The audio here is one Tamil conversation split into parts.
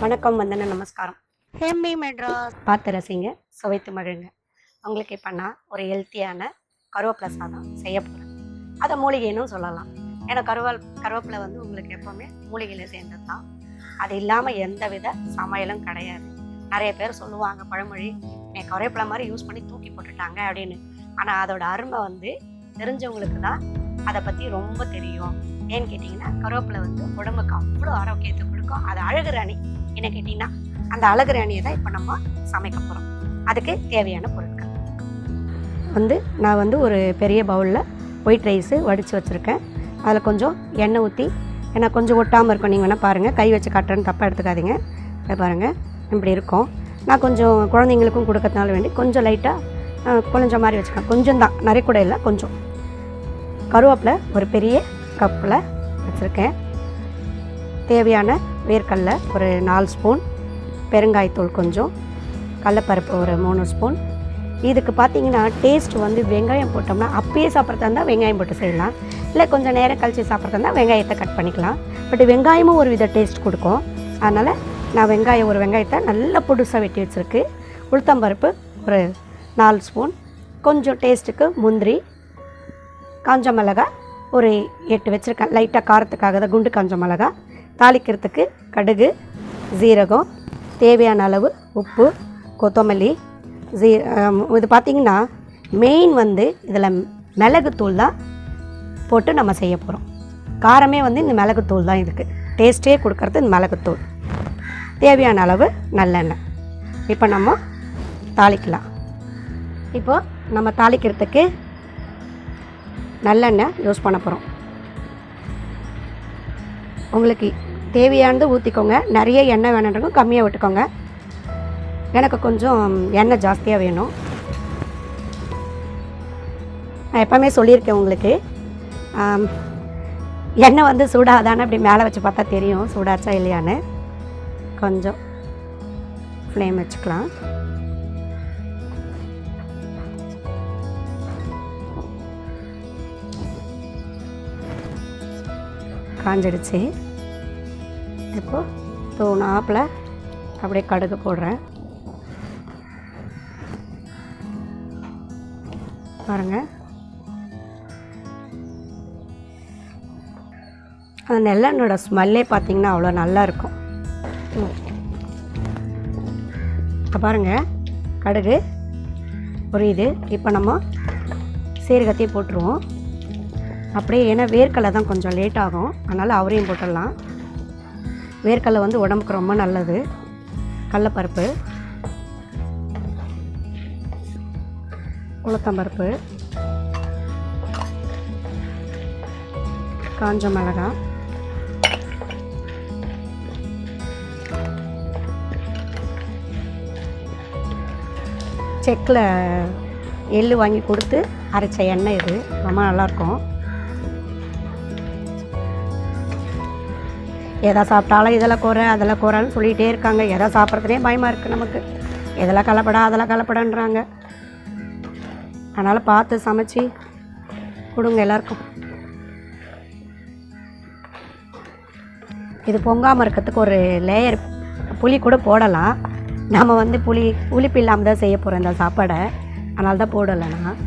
வணக்கம், வந்தன, நமஸ்காரம். ஹேமி மெட்ராஸ் பார்த்து ரசிங்க, சுவைத்து மகிழுங்க. உங்களுக்கு இப்போ நான் ஒரு ஹெல்த்தியான கருவேப்பிலை சாதம் செய்ய போகிறேன். அதை மூலிகைன்னு சொல்லலாம். ஏன்னா கருவேப்பிலை வந்து உங்களுக்கு எப்போவுமே மூலிகையில் சேர்ந்தது தான். அது இல்லாமல் எந்த வித சமையலும் கிடையாது. நிறைய பேர் சொல்லுவாங்க பழமொழி, கருவேப்பிலை மாதிரி யூஸ் பண்ணி தூக்கி போட்டுட்டாங்க அப்படின்னு. ஆனால் அதோட அருமை வந்து தெரிஞ்சவங்களுக்கு தான் அதை பற்றி ரொம்ப தெரியும். ஏன்னு கேட்டிங்கன்னா கருவேப்பிலை வந்து உடம்புக்கு அவ்வளோ ஆரோக்கியத்தை கொடுக்கும். அது அழகு ராணி என்ன கேட்டிங்கன்னா, அந்த அழகு ராணியை தான் இப்போ நம்ம சமைக்க போகிறோம். அதுக்கு தேவையான பொருட்கள் வந்து நான் வந்து ஒரு பெரிய பவுலில் ஒயிட் ரைஸு வடித்து வச்சுருக்கேன். அதில் கொஞ்சம் எண்ணெய் ஊற்றி, ஏன்னா கொஞ்சம் ஒட்டாமல் இருக்கும். நீங்கள் வேணால் பாருங்கள், கை வச்சு காட்டுறேன்னு தப்பாக எடுத்துக்காதீங்க. அதை பாருங்கள், இப்படி இருக்கும். நான் கொஞ்சம் குழந்தைங்களுக்கும் கொடுக்கறதுனால வேண்டி கொஞ்சம் லைட்டாக குழஞ்ச மாதிரி வச்சுக்கேன். கொஞ்சம் தான், நிறைய கூட இல்லை, கொஞ்சம். கருவேப்பிலை ஒரு பெரிய கப்பில் வச்சுருக்கேன். தேவையான வேர்க்கடலை ஒரு 4 ஸ்பூன், பெருங்காயத்தூள் கொஞ்சம், கடலப்பருப்பு ஒரு 3 ஸ்பூன். இதுக்கு பார்த்திங்கன்னா டேஸ்ட் வந்து வெங்காயம் போட்டோம்னா அப்பயே சாப்பிட்றதா இருந்தால் வெங்காயம் போட்டு செய்யலாம், இல்லை கொஞ்சம் நேரம் கழித்து சாப்பிட்றதா இருந்தால் வெங்காயத்தை கட் பண்ணிக்கலாம். பட் வெங்காயமும் ஒரு வித டேஸ்ட் கொடுக்கும். அதனால் நான் ஒரு வெங்காயத்தை நல்லா புதுசாக வெட்டி வச்சுருக்கு. உளுத்தம்பருப்பு ஒரு 4 ஸ்பூன், கொஞ்சம் டேஸ்ட்டுக்கு முந்திரி, காஞ்ச மிளகாய் ஒரு 8 வச்சுருக்கேன், லைட்டாக காரத்துக்காக தான், குண்டு காஞ்ச மிளகாய். தாளிக்கிறதுக்கு கடுகு, ஜீரகம், தேவையான அளவு உப்பு, கொத்தமல்லி, இது பார்த்திங்கன்னா மெயின் வந்து இதில் மிளகுத்தூள் தான் போட்டு நம்ம செய்ய போகிறோம். காரமே வந்து இந்த மிளகுத்தூள் தான், இதுக்கு டேஸ்ட்டே கொடுக்கறது இந்த மிளகுத்தூள். தேவையான அளவு நல்லெண்ணெய். இப்போ நம்ம தாளிக்கலாம். இப்போது நம்ம தாளிக்கிறதுக்கு நல்லெண்ணெய் யூஸ் பண்ண போகிறோம். உங்களுக்கு தேவையானது ஊற்றிக்கோங்க. நிறைய எண்ணெய் வேணுன்றவங்க கம்மியாக விட்டுக்கோங்க. எனக்கு கொஞ்சம் எண்ணெய் ஜாஸ்தியாக வேணும். நான் எப்போவுமே சொல்லியிருக்கேன் உங்களுக்கு, எண்ணெய் வந்து சூடாதானே அப்படி மேலே வச்சு பார்த்தா தெரியும் சூடாச்சா இல்லையான்னு. கொஞ்சம் ஃப்ளேம் வச்சுக்கலாம். காஞ்சிடுச்சு. இப்போது தூணாப்பில் அப்படியே கடுகு போடுறேன். பாருங்கள், அந்த நெல்லெண்ணோட ஸ்மெல்லே பார்த்திங்கன்னா அவ்வளோ நல்லாயிருக்கும். இப்போ பாருங்கள், கடுகு புரியுது. இப்போ நம்ம சீரகத்தையும் போட்டுருவோம் அப்படியே. ஏன்னா வேர்க்கடலை தான் கொஞ்சம் லேட் ஆகும், அதனால் அவரையும் போட்டுடலாம். வேர்க்கடலை வந்து உடம்புக்கு ரொம்ப நல்லது. கடலப்பருப்பு, உளுத்தம்பருப்பு, காஞ்ச மிளகாய், செக்கில் எள்ளு வாங்கி கொடுத்து அரைச்ச எண்ணெய், இது ரொம்ப நல்லாயிருக்கும். எதை சாப்பிட்டாலும் இதெல்லாம் குறை அதெல்லாம் குறைன்னு சொல்லிகிட்டே இருக்காங்க. எதை சாப்பிட்றதுனே பயமாக இருக்குது நமக்கு. எதெல்லாம் கலப்படா அதெல்லாம் கலப்படன்றாங்க. அதனால் பார்த்து சமைச்சி கொடுங்க எல்லாருக்கும். இது பொங்காமல் இருக்கிறதுக்கு ஒரு லேயர் புளி கூட போடலாம். நம்ம வந்து புளிப்பு இல்லாமல் தான் செய்ய போகிறோம் இந்த சாப்பாடை, அதனால தான் போடலை நான்.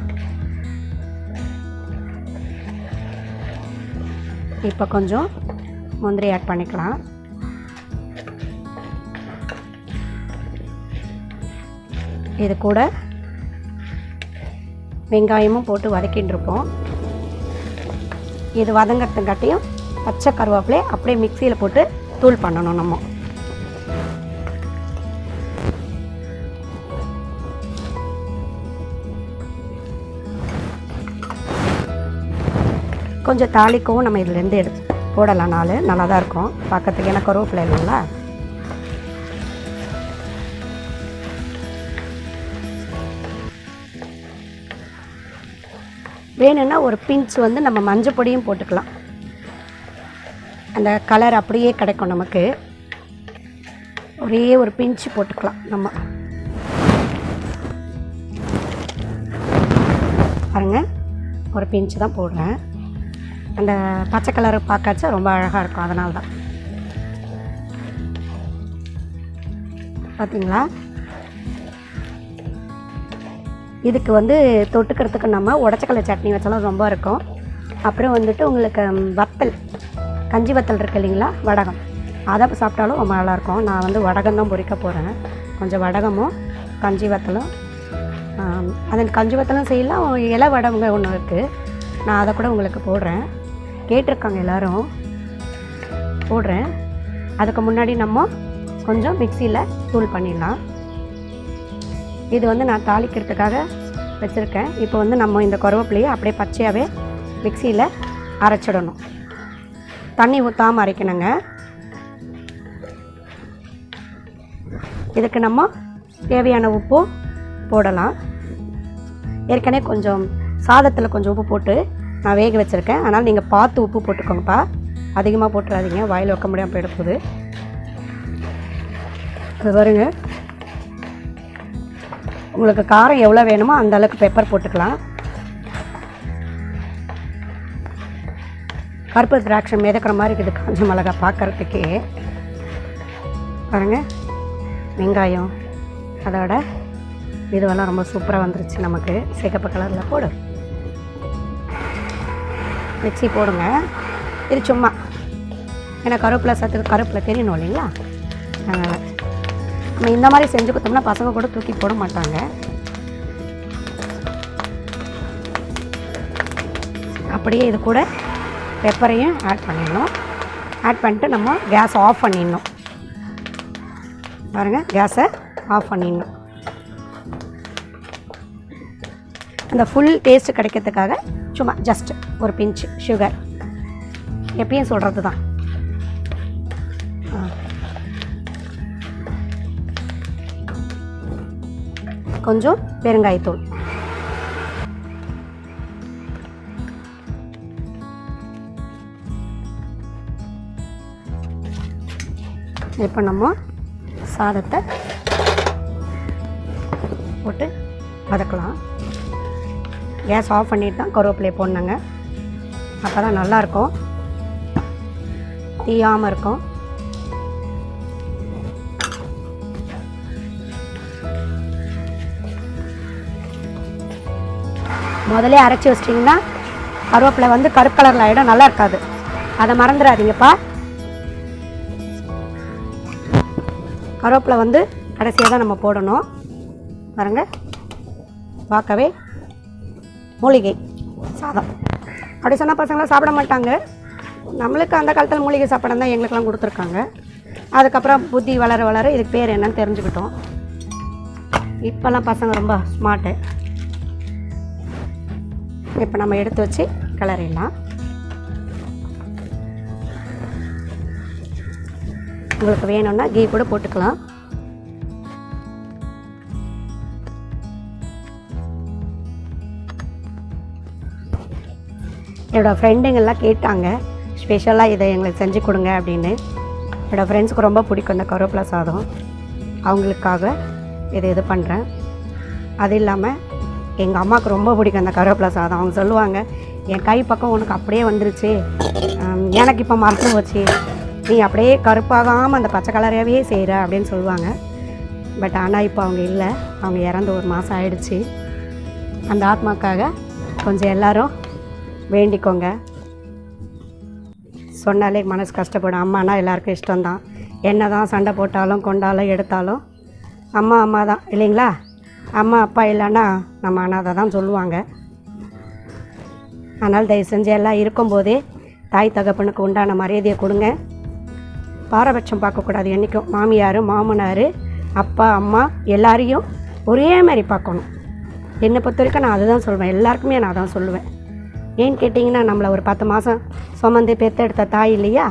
இப்போ கொஞ்சம் முந்திரி ஆட் பண்ணிக்கலாம். இது கூட வெங்காயமும் போட்டு வதக்கிட்டு இருப்போம். இது வதங்கிறதுக்காட்டியும் பச்சை கருவேப்பிலை அப்படியே மிக்சியில் போட்டு தூள் பண்ணணும். நம்ம கொஞ்சம் தாளிக்கவும் நம்ம இதுலேருந்து எடுத்து போடலாம். நல்லா தான் இருக்கும் பார்க்கறதுக்கு, ஏன்னா கருவேப்பிலை இல்லைங்களா. வேணும்னா ஒரு பிஞ்ச் வந்து நம்ம மஞ்சள் பொடியும் போட்டுக்கலாம். அந்த கலர் அப்படியே கிடைக்கும் நமக்கு. ஒரே ஒரு பிஞ்சு போட்டுக்கலாம் நம்ம. பாருங்கள், ஒரு பிஞ்சு தான் போடுறேன். அந்த பச்சை கலர் பார்க்காச்சா ரொம்ப அழகாக இருக்கும், அதனால தான். பார்த்தீங்களா? இதுக்கு வந்து தொட்டுக்கிறதுக்கு நம்ம உடச்சக்கடலை சட்னி வச்சாலும் ரொம்ப இருக்கும். அப்புறம் வந்துட்டு உங்களுக்கு வத்தல், கஞ்சி வத்தல் இருக்குது இல்லைங்களா, வடகம், அதை சாப்பிட்டாலும் ரொம்ப நல்லாயிருக்கும். நான் வந்து வடகம் தான் பொரிக்க போகிறேன். கொஞ்சம் வடகமும் கஞ்சி வத்தலும், அது கஞ்சி வத்தலும் செய்யலாம். இலை வடங்க ஒன்று இருக்குது, நான் அதை கூட உங்களுக்கு போடுறேன். கேட்டிருக்காங்க எல்லோரும், போடுறேன். அதுக்கு முன்னாடி நம்ம கொஞ்சம் மிக்சியில் தூள் பண்ணிடலாம். இது வந்து நான் தாளிக்கிறதுக்காக வச்சுருக்கேன். இப்போ வந்து நம்ம இந்த கருவேப்பிலையை அப்படியே பச்சையாகவே மிக்சியில் அரைச்சிடணும். தண்ணி ஊற்றாமல் அரைக்கணுங்க. இதுக்கு நம்ம தேவையான உப்பு போடலாம். ஏற்கனவே கொஞ்சம் சாதத்தில் கொஞ்சம் உப்பு போட்டு நான் வேக வச்சுருக்கேன். அதனால் நீங்கள் பார்த்து உப்பு போட்டுக்கோங்கப்பா, அதிகமாக போட்டுறாதீங்க, வாயில் வைக்க முடியாமல் போயிட போகுது. அது பாருங்க, உங்களுக்கு காரம் எவ்வளோ வேணுமோ அந்த அளவுக்கு பெப்பர் போட்டுக்கலாம். கருப்பு திராட்சை மிதக்கிற மாதிரி இருக்குது காஞ்ச மிளகா பார்க்குறதுக்கே. பாருங்கள், வெங்காயம் அதோட இதுவெல்லாம் ரொம்ப சூப்பராக வந்துருச்சு. நமக்கு சிகப்பு கலரில் போடு, மிக்ஸி போடுங்க. இது சும்மா ஏன்னா கருவேப்பிலை சத்துக்கு கருவேப்பிலை தெரியணும் இல்லைங்களா, அதனால் நம்ம இந்த மாதிரி செஞ்சு கொடுத்தோம்னா பசங்க கூட தூக்கி போட மாட்டாங்க. அப்படியே இது கூட பெப்பரையும் ஆட் பண்ணிடணும். ஆட் பண்ணிட்டு நம்ம கேஸ் ஆஃப் பண்ணிடணும். பாருங்கள், கேஸை ஆஃப் பண்ணிடணும். அந்த ஃபுல் டேஸ்ட்டு கிடைக்கிறதுக்காக சும்மா ஜஸ்ட் ஒரு பிஞ்ச் சுகர், எப்பயும் சொல்கிறது தான். கொஞ்சம் பெருங்காயத்தூள். இப்போ நம்ம சாதத்தை போட்டு வதக்கலாம். கேஸ் ஆஃப் பண்ணிட்டு தான் கருவேப்பிலையை போடணுங்க, அப்போ தான் நல்லாயிருக்கும், தீயாமல் இருக்கும். முதலே அரைச்சி வச்சிட்டிங்கன்னா கருவேப்பிலை வந்து கருப்பு கலரில் ஆகிடும், நல்லா இருக்காது. அதை மறந்துடாதீங்கப்பா. கருவேப்பிலை வந்து கடைசியாக தான் நம்ம போடணும். பாருங்க, பார்க்கவே மூலிகை சாதம் அப்படி சொன்னால் பசங்களாம் சாப்பிட மாட்டாங்க. நம்மளுக்கு அந்த காலத்தில் மூலிகை சாப்பாடு தான் எங்களுக்கெல்லாம் கொடுத்துருக்காங்க. அதுக்கப்புறம் புத்தி வளர வளர இதுக்கு பேர் என்னன்னு தெரிஞ்சுக்கிட்டோம். இப்போல்லாம் பசங்க ரொம்ப ஸ்மார்ட்டு. இப்போ நம்ம எடுத்து வச்சு கிளறிடலாம். உங்களுக்கு வேணும்னா கீ கூட போட்டுக்கலாம். என்னோடய ஃப்ரெண்டுங்கெல்லாம் கேட்டாங்க, ஸ்பெஷலாக இதை எங்களுக்கு செஞ்சு கொடுங்க அப்படின்னு. என்னோடய ஃப்ரெண்ட்ஸுக்கு ரொம்ப பிடிக்கும் இந்த கருவேப்பிலை சாதம், அவங்களுக்காக இது பண்ணுறேன். அது இல்லாமல் எங்கள் அம்மாவுக்கு ரொம்ப பிடிக்கும் அந்த கருவேப்பிலை சாதம். அவங்க சொல்லுவாங்க, என் கை பக்கம் உனக்கு அப்படியே வந்துருச்சு, எனக்கு இப்போ மறந்து போச்சு, நீ அப்படியே கருப்பாகாமல் அந்த பச்சை கலரையாகவே செய்கிற அப்படின்னு சொல்லுவாங்க. பட் ஆனால் இப்போ அவங்க இல்லை, அவங்க இறந்து 1 மாதம் ஆயிடுச்சு. அந்த ஆத்மாக்காக கொஞ்சம் எல்லோரும் வேண்டிக்கோங்க. சொன்னாலே மனசு கஷ்டப்படும். அம்மானா எல்லாருக்கும் இஷ்டம்தான். என்ன தான் சண்டை போட்டாலும் கொண்டாலும் எடுத்தாலும் அம்மா அம்மா தான் இல்லைங்களா. அம்மா அப்பா இல்லைன்னா நம்ம அனாதை தான் சொல்லுவாங்க. ஆனால் தயவு செஞ்சு எல்லாம் இருக்கும்போதே தாய் தகப்பனுக்கு உண்டான மரியாதையை கொடுங்க. பாரபட்சம் பார்க்கக்கூடாது என்றைக்கும். மாமியார் மாமனார் அப்பா அம்மா எல்லாரையும் ஒரே மாதிரி பார்க்கணும். என்னை பொறுத்த வரைக்கும் நான் அதுதான் சொல்வேன், எல்லாருக்குமே நான் தான் சொல்லுவேன். ஏன்னு கேட்டிங்கன்னா, நம்மளை ஒரு 10 மாதம் சுமந்து பெற்றெடுத்த தாய் இல்லையா,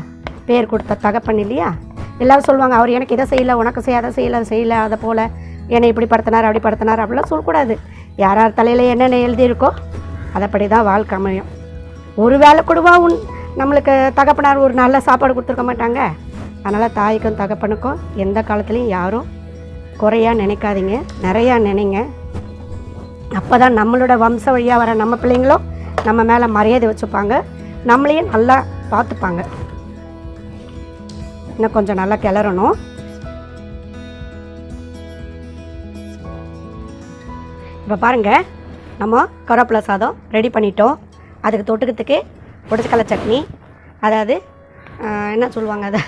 பேர் கொடுத்த தகப்பன் இல்லையா. எல்லோரும் சொல்லுவாங்க, அவர் எனக்கு இதை செய்யலை, உனக்கு செய்ய அதை செய்யலை அதை போல் என்னை இப்படி படுத்தினார் அப்படி படுத்தினார் அப்படிலாம் சொல்லக்கூடாது. யார் யார் தலையில் என்னென்ன எழுதியிருக்கோ அதைப்படி தான் வாழ்க்கை அமையும். ஒரு வேளை கூடவா நம்மளுக்கு தகப்பனார் ஒரு நல்ல சாப்பாடு கொடுத்துருக்க மாட்டாங்க. அதனால் தாய்க்கும் தகப்பனுக்கும் எந்த காலத்துலேயும் யாரும் குறையாக நினைக்காதீங்க, நிறையா நினைங்க. அப்போ தான் நம்மளோட வம்ச வழியாக வர நம்ம பிள்ளைங்களும் நம்ம மேலே மரியாதை வச்சுப்பாங்க, நம்மளையும் நல்லா பார்த்துப்பாங்க. இன்னும் கொஞ்சம் நல்லா கிளறணும். இப்போ பாருங்கள், நம்ம கருவேப்பிலை சாதம் ரெடி பண்ணிட்டோம். அதுக்கு தொட்டுக்கிறதுக்கு உடச்சக்கடலை சட்னி, அதாவது என்ன சொல்லுவாங்க, அதை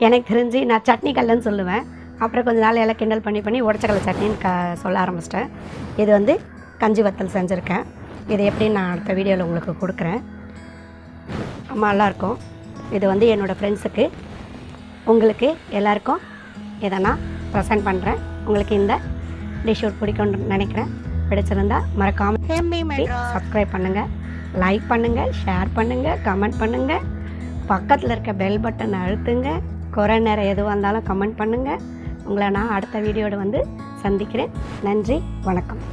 எனக்கு தெரிஞ்சு நான் சட்னி கல்லுன்னு சொல்லுவேன். அப்புறம் கொஞ்ச நாள் எல்லாம் கிண்டல் பண்ணி உடச்சக்கடலை சட்னின்னு சொல்ல ஆரம்பிச்சிட்டேன். இது வந்து கஞ்சி வத்தல் செஞ்சுருக்கேன். இது எப்படின்னு நான் அடுத்த வீடியோவில் உங்களுக்கு கொடுக்குறேன். ரொம்ப நல்லாயிருக்கும். இது வந்து என்னோடய ஃப்ரெண்ட்ஸுக்கு, உங்களுக்கு எல்லாருக்கும் இதை நான் ப்ரெசென்ட் பண்ணுறேன். உங்களுக்கு இந்த டிஷ் பிடிக்கும்னு நினைக்கிறேன். பிடிச்சிருந்தா மறக்காமல் சப்ஸ்கிரைப் பண்ணுங்கள், லைக் பண்ணுங்கள், ஷேர் பண்ணுங்கள், கமெண்ட் பண்ணுங்கள். பக்கத்தில் இருக்க பெல் பட்டனை அழுத்துங்க. குறை நேரம் எதுவாக இருந்தாலும் கமெண்ட் பண்ணுங்கள். உங்களை நான் அடுத்த வீடியோட வந்து சந்திக்கிறேன். நன்றி, வணக்கம்.